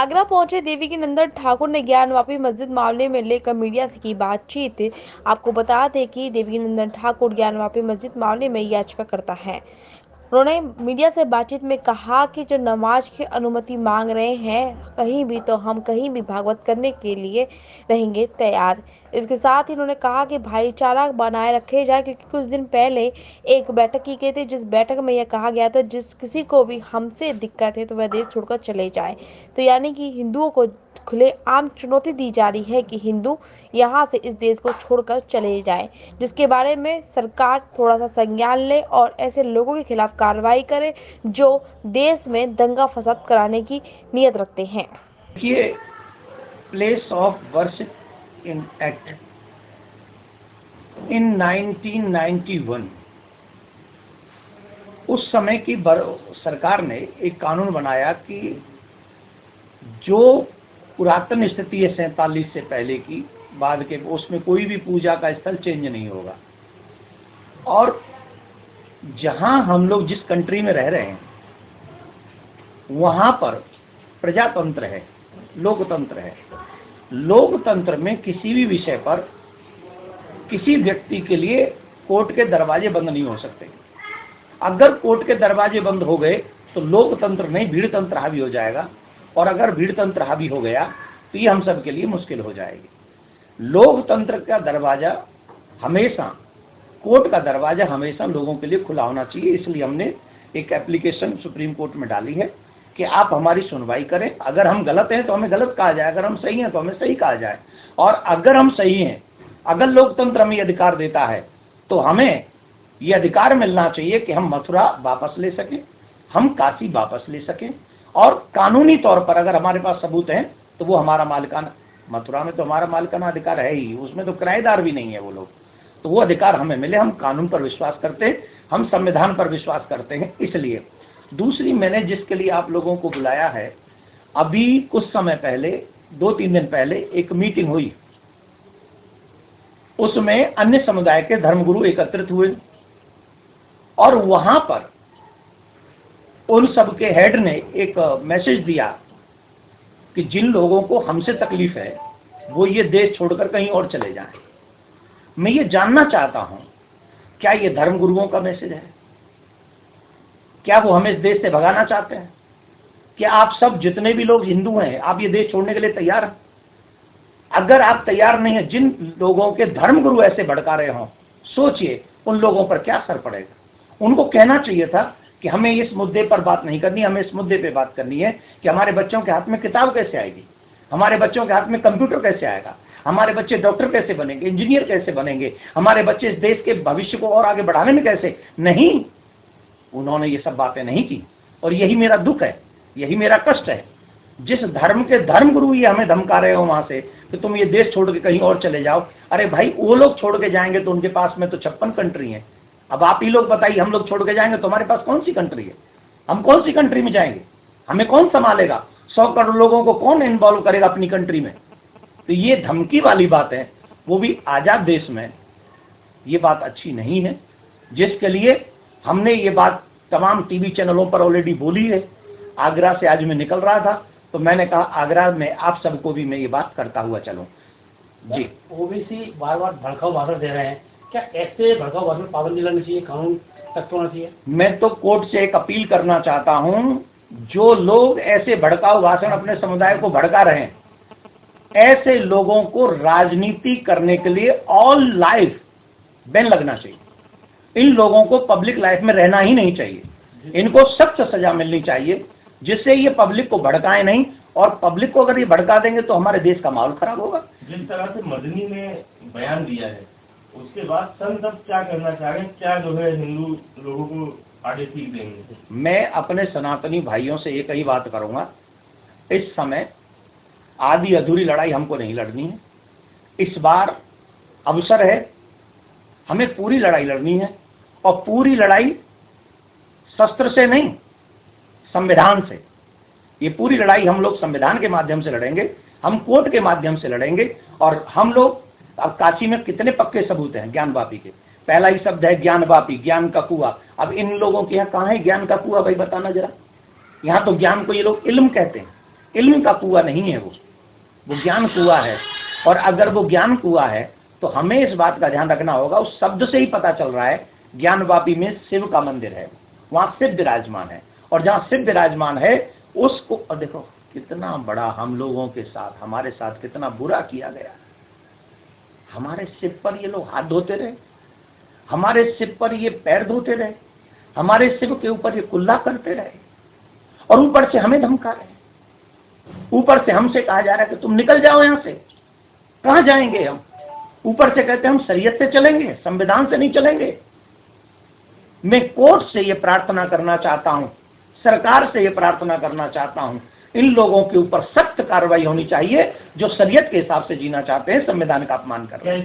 आगरा पहुंचे देवकीनंदन ठाकुर ने ज्ञानवापी मस्जिद मामले में लेकर मीडिया से की बातचीत। आपको बता दें कि देवकीनंदन ठाकुर ज्ञानवापी मस्जिद मामले में याचिकाकर्ता हैं। उन्होंने मीडिया से बातचीत में कहा कि जो नमाज की अनुमति मांग रहे हैं कहीं भी, तो हम कहीं भी भागवत करने के लिए रहेंगे तैयार। इसके साथ ही उन्होंने कहा कि भाईचारा बनाए रखे जाए, क्योंकि कुछ दिन पहले एक बैठक की गई थी, जिस बैठक में यह कहा गया था जिस किसी को भी हमसे दिक्कत है तो वह देश छोड़कर चले जाए। तो यानी कि हिंदुओं को खुले आम चुनौती दी जा रही है कि हिंदू यहाँ से इस देश को छोड़कर चले जाए, जिसके बारे में सरकार थोड़ा सा संज्ञान ले और ऐसे लोगों के खिलाफ कार्रवाई करे जो देश में दंगा फसाद कराने की नीयत रखते हैं। देखिए, place of worship in act in 1991 उस समय की सरकार ने एक कानून बनाया कि जो पुरातन स्थिति है 47 से पहले की बाद के, उसमें कोई भी पूजा का स्थल चेंज नहीं होगा। और जहां हम लोग जिस कंट्री में रह रहे हैं वहां पर प्रजातंत्र है, लोकतंत्र है। लोकतंत्र में किसी भी विषय पर किसी व्यक्ति के लिए कोर्ट के दरवाजे बंद नहीं हो सकते। अगर कोर्ट के दरवाजे बंद हो गए तो लोकतंत्र नहीं, भीड़तंत्र हावी हो जाएगा, और अगर भीड़तंत्र हावी हो गया तो ये हम सब के लिए मुश्किल हो जाएगी। लोकतंत्र का दरवाजा हमेशा, कोर्ट का दरवाजा हमेशा लोगों के लिए खुला होना चाहिए। इसलिए हमने एक एप्लीकेशन सुप्रीम कोर्ट में डाली है कि आप हमारी सुनवाई करें। अगर हम गलत हैं तो हमें गलत कहा जाए, अगर हम सही हैं तो हमें सही कहा जाए। और अगर हम सही हैं, अगर लोकतंत्र हमें अधिकार देता है तो हमें ये अधिकार मिलना चाहिए कि हम मथुरा वापस ले सकें, हम काशी वापस ले सकें, और कानूनी तौर पर अगर हमारे पास सबूत हैं तो वो हमारा मालिकाना, मथुरा में तो हमारा मालिकाना अधिकार है ही, उसमें तो किराएदार भी नहीं है वो लोग, तो वो अधिकार हमें मिले। हम कानून पर विश्वास करते हैं, हम संविधान पर विश्वास करते हैं। इसलिए दूसरी, मैंने जिसके लिए आप लोगों को बुलाया है, अभी कुछ समय पहले, 2-3 दिन पहले एक मीटिंग हुई, उसमें अन्य समुदाय के धर्मगुरु एकत्रित हुए और वहां पर उन सब के हेड ने एक मैसेज दिया कि जिन लोगों को हमसे तकलीफ है वो ये देश छोड़कर कहीं और चले जाएं। मैं ये जानना चाहता हूं, क्या ये धर्मगुरुओं का मैसेज है? क्या वो हमें इस देश से भगाना चाहते हैं? क्या आप सब जितने भी लोग हिंदू हैं, आप ये देश छोड़ने के लिए तैयार हैं? अगर आप तैयार नहीं है, जिन लोगों के धर्मगुरु ऐसे भड़का रहे हों, सोचिए उन लोगों पर क्या असर पड़ेगा। उनको कहना चाहिए था कि हमें इस मुद्दे पर बात नहीं करनी, हमें इस मुद्दे पे बात करनी है कि हमारे बच्चों के हाथ में किताब कैसे आएगी, हमारे बच्चों के हाथ में कंप्यूटर कैसे आएगा, हमारे बच्चे डॉक्टर कैसे बनेंगे, इंजीनियर कैसे बनेंगे, हमारे बच्चे इस देश के भविष्य को और आगे बढ़ाने में कैसे। नहीं, उन्होंने ये सब बातें नहीं की, और यही मेरा दुख है, यही मेरा कष्ट है। जिस धर्म के धर्मगुरु ये हमें धमका रहे हो वहां से कि तुम ये देश छोड़ के कहीं और चले जाओ, अरे भाई वो लोग छोड़ के जाएंगे तो उनके पास में तो 56 कंट्री है। अब आप ही लोग बताइए, हम लोग छोड़ के जाएंगे तो हमारे पास कौन सी कंट्री है? हम कौन सी कंट्री में जाएंगे? हमें कौन संभालेगा? 100 करोड़ लोगों को कौन इन्वॉल्व करेगा अपनी कंट्री में? तो ये धमकी वाली बात है, वो भी आजाद देश में। ये बात अच्छी नहीं है, जिसके लिए हमने ये बात तमाम टीवी चैनलों पर ऑलरेडी बोली है। आगरा से आज मैं निकल रहा था तो मैंने कहा आगरा में आप सबको भी मैं ये बात करता हुआ चलूं। जी, ओबीसी बार बार भड़काऊ भाषण दे रहे हैं, क्या ऐसे भड़काऊ भाषण पाबंदी लगनी चाहिए, कानून सख्त होना चाहिए? मैं तो कोर्ट से एक अपील करना चाहता हूं, जो लोग ऐसे भड़काऊ भाषण अपने समुदाय को भड़का रहे हैं, ऐसे लोगों को राजनीति करने के लिए ऑल लाइफ बैन लगना चाहिए। इन लोगों को पब्लिक लाइफ में रहना ही नहीं चाहिए, इनको सख्त सजा मिलनी चाहिए, जिससे ये पब्लिक को भड़काए नहीं, और पब्लिक को अगर ये भड़का देंगे तो हमारे देश का माहौल खराब होगा। जिस तरह से मदनी ने बयान दिया है, उसके बाद संत अब क्या करना चाह रहे हैं? क्या जो है हिंदू लोगों को आगे सीख देंगे? मैं अपने सनातनी भाइयों से एक ही बात करूंगा, इस समय आधी अधूरी लड़ाई हमको नहीं लड़नी है। इस बार अवसर है, हमें पूरी लड़ाई लड़नी है, और पूरी लड़ाई शस्त्र से नहीं, संविधान से। ये पूरी लड़ाई हम लोग संविधान के माध्यम से लड़ेंगे, हम कोर्ट के माध्यम से लड़ेंगे। और हम लोग, अब काशी में कितने पक्के सबूत हैं ज्ञानवापी के? पहला ही शब्द है ज्ञानवापी, ज्ञान का कुआं। अब इन लोगों के यहाँ कहाँ है ज्ञान का कुआं? भाई बताना जरा। यहाँ तो ज्ञान को ये लोग इल्म कहते हैं, इल्म का कुआं नहीं है, वो ज्ञान कुआं है। और अगर वो ज्ञान कुआं है तो हमें इस बात का ध्यान रखना होगा, उस शब्द से ही पता चल रहा है ज्ञानवापी में शिव का मंदिर है, वहां शिव विराजमान है, और जहां शिव विराजमान है उसको, और देखो कितना बड़ा हम लोगों के साथ, हमारे साथ कितना बुरा किया गया। हमारे शिव पर ये लोग हाथ धोते रहे, हमारे शिव पर ये पैर धोते रहे, हमारे शिव के ऊपर ये कुल्ला करते रहे, और ऊपर से हमें धमका रहे। ऊपर से हमसे कहा जा रहा है कि तुम निकल जाओ यहां से। कहां जाएंगे हम? ऊपर से कहते हैं हम शरीयत से चलेंगे, संविधान से नहीं चलेंगे। मैं कोर्ट से ये प्रार्थना करना चाहता हूं, सरकार से ये प्रार्थना करना चाहता हूं, इन लोगों के ऊपर सख्त कार्रवाई होनी चाहिए जो शरीयत के हिसाब से जीना चाहते हैं, संविधान का अपमान कर रहे हैं।